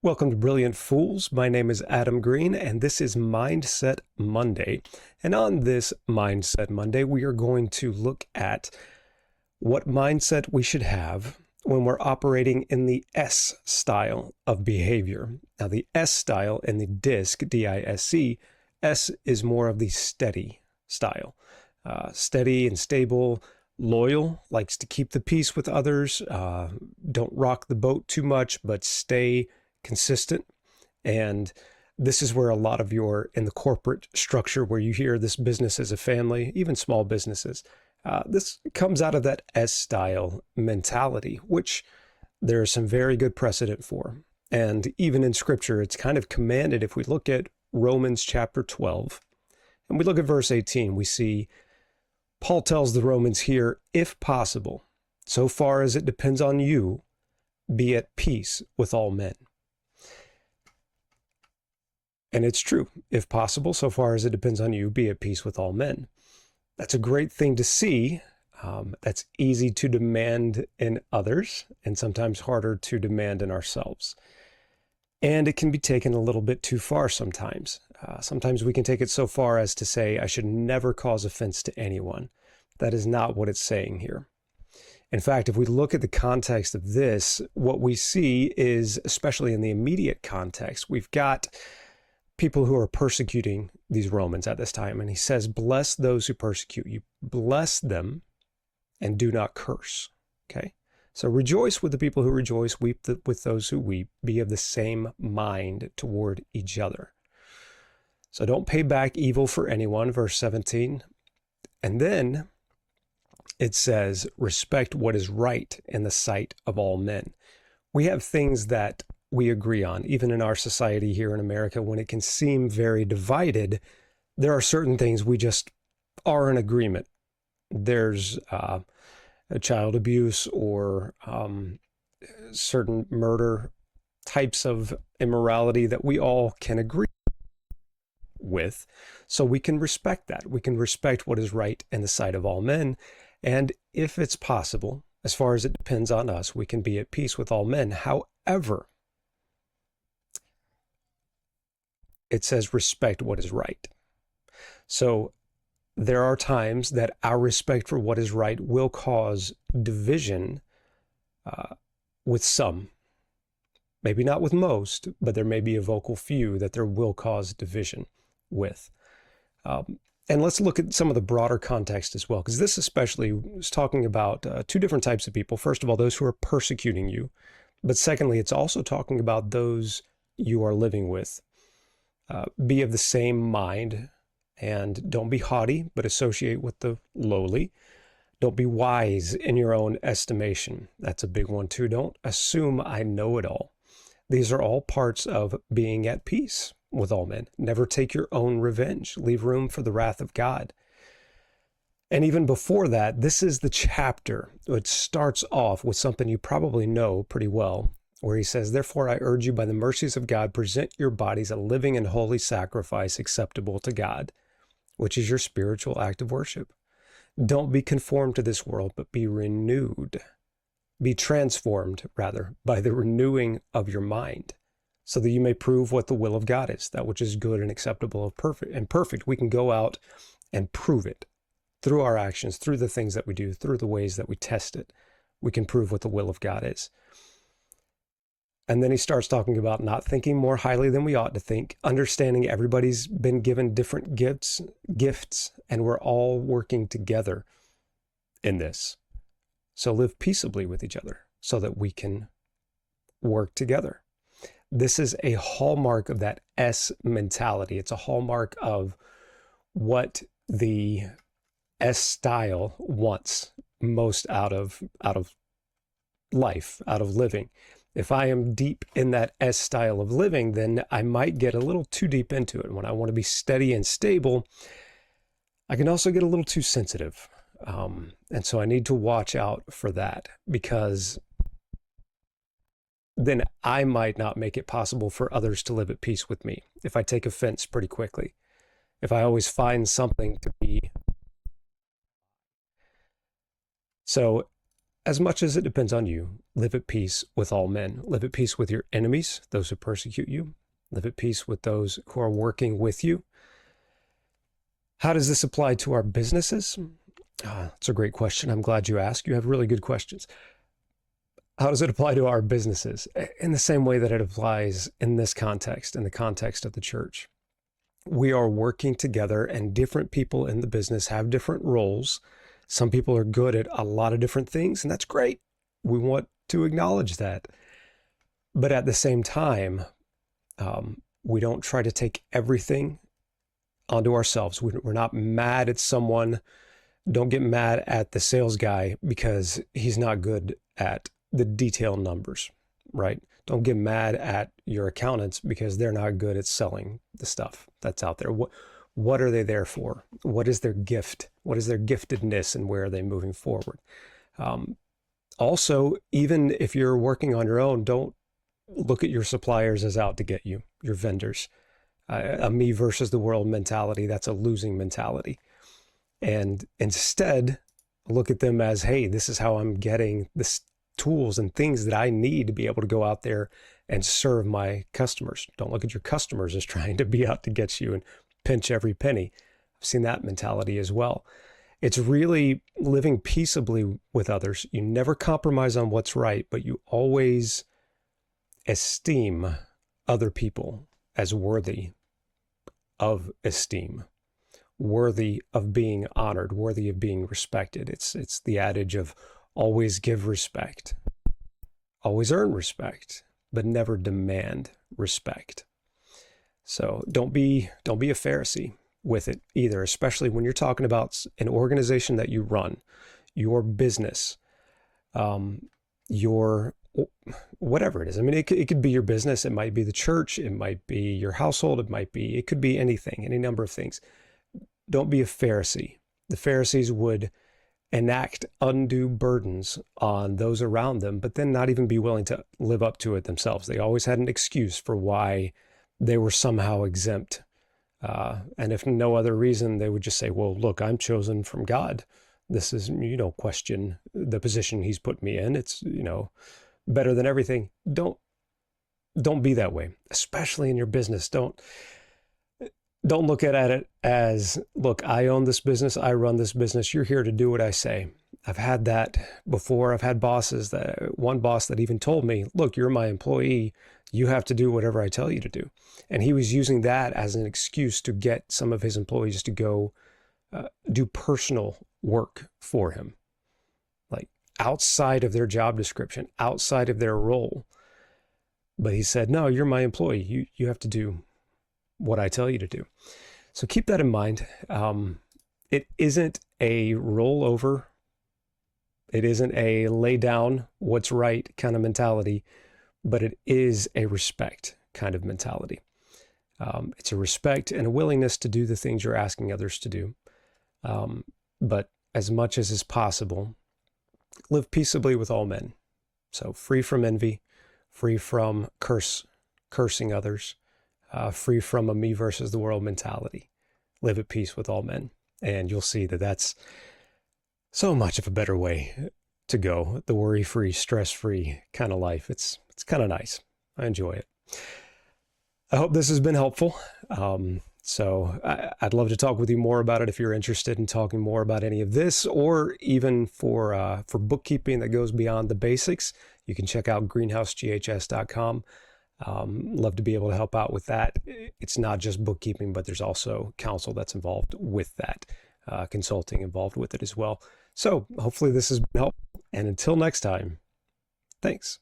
Welcome to Brilliant Fools. My name is Adam Green, and this is Mindset Monday. And on this Mindset Monday, we are going to look at what mindset we should have when we're operating in the S style of behavior. Now, the S style in the DISC, D-I-S-C, S is more of the steady style. Steady and stable, loyal, likes to keep the peace with others, don't rock the boat too much, but stay consistent. And this is where a lot of your in the corporate structure where you hear this business as a family, even small businesses, this comes out of that S style mentality, which there is some very good precedent for. And even in scripture, it's kind of commanded. If we look at Romans chapter 12 and we look at verse 18, we see Paul tells the Romans here, if possible, so far as it depends on you, be at peace with all men. And it's true. If possible, so far as it depends on you, be at peace with all men. That's a great thing to see. That's easy to demand in others and sometimes harder to demand in ourselves. And it can be taken a little bit too far sometimes. Sometimes we can take it so far as to say, I should never cause offense to anyone. That is not what it's saying here. In fact, if we look at the context of this, what we see is, especially in the immediate context, we've got people who are persecuting these Romans at this time. And he says, bless those who persecute you. Bless them and do not curse. Okay? So rejoice with the people who rejoice, weep with those who weep, be of the same mind toward each other. So don't pay back evil for anyone, verse 17. And then it says, respect what is right in the sight of all men. We have things that we agree on, even in our society here in America, when it can seem very divided, there are certain things we just are in agreement. There's a child abuse or certain murder types of immorality that we all can agree with. So we can respect that. We can respect what is right in the sight of all men. And if it's possible, as far as it depends on us, we can be at peace with all men. However, it says respect what is right. So there are times that our respect for what is right will cause division with some. Maybe not with most, but there may be a vocal few that there will cause division with. And let's look at some of the broader context as well, because this especially is talking about two different types of people. First of all, those who are persecuting you. But secondly, it's also talking about those you are living with. Be of the same mind, and don't be haughty, but associate with the lowly. Don't be wise in your own estimation. That's a big one too. Don't assume I know it all. These are all parts of being at peace with all men. Never take your own revenge. Leave room for the wrath of God. And even before that, this is the chapter. It starts off with something you probably know pretty well, where he says, therefore, I urge you by the mercies of God, present your bodies a living and holy sacrifice acceptable to God, which is your spiritual act of worship. Don't be conformed to this world, but be renewed. Be transformed, rather, by the renewing of your mind, so that you may prove what the will of God is, that which is good and acceptable and perfect. We can go out and prove it through our actions, through the things that we do, through the ways that we test it. We can prove what the will of God is. And then he starts talking about not thinking more highly than we ought to think, understanding everybody's been given different gifts, and we're all working together in this. So live peaceably with each other so that we can work together. This is a hallmark of that S mentality. It's a hallmark of what the S style wants most out of life, out of living. If I am deep in that S style of living, then I might get a little too deep into it. When I want to be steady and stable, I can also get a little too sensitive. And so I need to watch out for that, because then I might not make it possible for others to live at peace with me if I take offense pretty quickly. If I always find something to be. So as much as it depends on you, live at peace with all men. Live at peace with your enemies, those who persecute you. Live at peace with those who are working with you. How does this apply to our businesses? That's a great question. I'm glad you asked. You have really good questions. How does it apply to our businesses? In the same way that it applies in this context, in the context of the church. We are working together, and different people in the business have different roles. Some people are good at a lot of different things, and that's great. We want to acknowledge that. But at the same time, we don't try to take everything onto ourselves. We're not mad at someone. Don't get mad at the sales guy because he's not good at the detailed numbers, right? Don't get mad at your accountants because they're not good at selling the stuff that's out there. What are they there for? What is their gift? What is their giftedness, and where are they moving forward? Also, even if you're working on your own, don't look at your suppliers as out to get you, your vendors. A me versus the world mentality, that's a losing mentality. And instead, look at them as, hey, this is how I'm getting the tools and things that I need to be able to go out there and serve my customers. Don't look at your customers as trying to be out to get you and pinch every penny. I've seen that mentality as well. It's really living peaceably with others. You never compromise on what's right, but you always esteem other people as worthy of esteem, worthy of being honored, worthy of being respected. It's the adage of always give respect, always earn respect, but never demand respect. So don't be a Pharisee with it either, especially when you're talking about an organization that you run, your business, your whatever it is. I mean, it could be your business. It might be the church. It might be your household. It could be anything, any number of things. Don't be a Pharisee. The Pharisees would enact undue burdens on those around them, but then not even be willing to live up to it themselves. They always had an excuse for why they were somehow exempt. And if no other reason, they would just say, well, look, I'm chosen from God. This is, question the position he's put me in. It's, better than everything. Don't be that way, especially in your business. Don't look at it as, look, I own this business. I run this business. You're here to do what I say. I've had that before. I've had bosses one boss that even told me, look, you're my employee. You have to do whatever I tell you to do. And he was using that as an excuse to get some of his employees to go do personal work for him, like outside of their job description, outside of their role. But he said, no, you're my employee. You have to do what I tell you to do. So keep that in mind. It isn't a rollover. It isn't a lay down what's right kind of mentality, but it is a respect kind of mentality. It's a respect and a willingness to do the things you're asking others to do. But as much as is possible, live peaceably with all men. So free from envy, free from cursing others, free from a me versus the world mentality. Live at peace with all men. And you'll see that that's so much of a better way to go. The worry-free, stress-free kind of life. It's kind of nice. I enjoy it. I hope this has been helpful. So I'd love to talk with you more about it if you're interested in talking more about any of this, or even for bookkeeping that goes beyond the basics. You can check out greenhouseghs.com. Love to be able to help out with that. It's not just bookkeeping, but there's also counsel that's involved with that, consulting involved with it as well. So hopefully this has been helpful. And until next time, thanks.